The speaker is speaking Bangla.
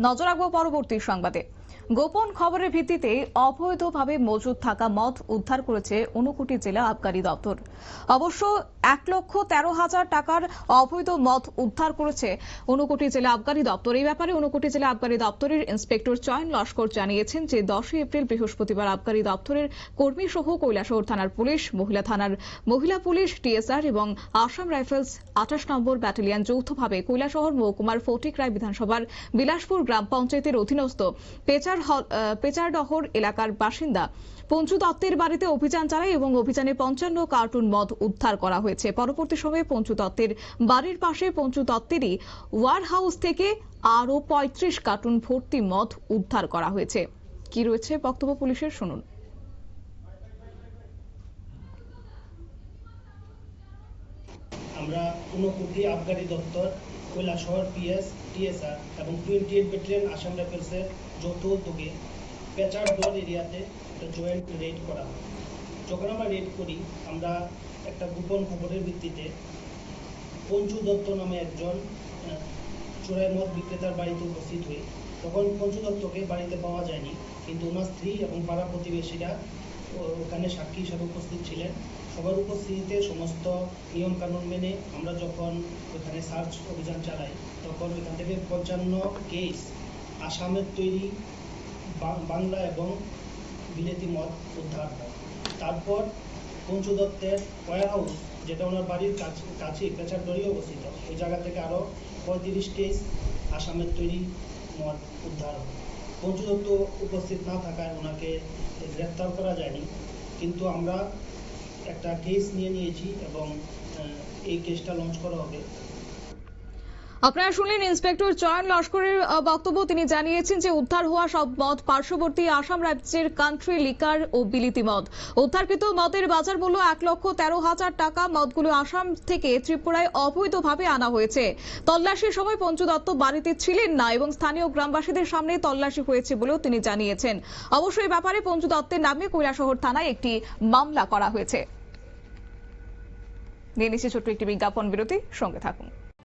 নজর রাখবো পরবর্তী সংবাদে। গোপন খবরের ভিত্তিতে অবৈধভাবে মজুদ থাকা মদ উদ্ধার করেছে ঊনকোটি জেলা আবগারি দপ্তর। অবশ্য 1,13,000 টাকার অবৈধ মদ উদ্ধার করেছে ঊনকোটি জেলা আবগারি দপ্তর। এই ব্যাপারে ঊনকোটি জেলা আবগারি দপ্তরের ইন্সপেক্টর চয়ন লস্কর জানিয়েছেন যে 10 এপ্রিল বৃহস্পতিবার আবগারি দপ্তরের কর্মী সহ কৈলাসহর থানার পুলিশ, মহিলা থানার মহিলা পুলিশ, টিএসআর এবং আসাম রাইফেলস 28 নম্বর ব্যাটালিয়ন যৌথভাবে কৈলাসহর মহকুমার ফটিকরায় বিধানসভার বিলাসপুর গ্রাম পঞ্চায়েতের অধীনস্থ পেচারডহর এলাকার বাসিন্দা পঞ্চু দত্তের বাড়িতে অভিযান চালায় এবং অভিযানে 55 কার্টুন মদ উদ্ধার করা হয়েছে। পরবর্তী সময়ে পঞ্চু দত্তের বাড়ির পাশে পঞ্চু দত্তেরই ওয়ার হাউস থেকে আরও 35 কার্টুন ভর্তি মদ উদ্ধার করা হয়েছে। কি রয়েছে বক্তব্য পুলিশের, শুনুন। আমরা ঊনকোটি আবগারি দপ্তর, কৈলাসহর পিএস, টিএসআর এবং 28 ব্যাটালিয়ন আসাম রাইফেলসের যৌথ উদ্যোগে পেচারডহর এরিয়াতে একটা জয়েন্ট রেড করা হয়। যখন আমরা রেড করি, আমরা একটা গোপন খবরের ভিত্তিতে পঞ্চু দত্ত নামে একজন চোরাই মদ বিক্রেতার বাড়িতে উপস্থিত হই। তখন পঞ্চু দত্তকে বাড়িতে পাওয়া যায়নি, কিন্তু ওনার স্ত্রী এবং পাড়া প্রতিবেশীরা ওখানে সাক্ষী হিসাবে উপস্থিত ছিলেন। সবার উপস্থিতিতে সমস্ত নিয়ম কানুন মেনে আমরা যখন ওখানে সার্চ অভিযান চালাই, তখন ওইখান থেকে 55 কেস আসামের তৈরি বাংলা এবং বিলেতি মদ উদ্ধার হয়। তারপর পঞ্চু দত্তের ওয়ার হাউস, যেটা ওনার বাড়ির কাছে পেচারডহরে অবস্থিত, ওই জায়গা থেকে আরও 35 কেস আসামের তৈরি মদ উদ্ধার হয়। পঞ্চু দত্ত উপস্থিত না থাকায় ওনাকে গ্রেফতার করা যায়নি, কিন্তু আমরা একটা কেস নিয়েছি এবং এই কেসটা লঞ্চ করা হবে। আপনারা শুনলেন ইন্সপেক্টর চয়ন লস্করের বক্তব্য। তিনি জানিয়েছেন যে উদ্ধার হওয়া সব মদ পার্শ্ববর্তী আসাম রাজ্যের কান্ট্রি লিকার ও বিলিতি মদ। উদ্ধারকৃত মদের বাজার মূল্য 1,13,000 টাকা। মদগুলো আসাম থেকে ত্রিপুরায় অবৈধভাবে আনা হয়েছে। তল্লাশির সময় পঞ্চু দত্ত বাড়িতে ছিলেন না এবং স্থানীয় গ্রামবাসীদের সামনে তল্লাশি হয়েছে বলেও তিনি জানিয়েছেন। অবশ্যই এই ব্যাপারে পঞ্চু দত্তের নামে কৈলাসহর থানায় একটি মামলা করা হয়েছে। নিয়ে নিচ্ছে ছোট্ট একটি বিজ্ঞাপন বিরতি, সঙ্গে থাকুন।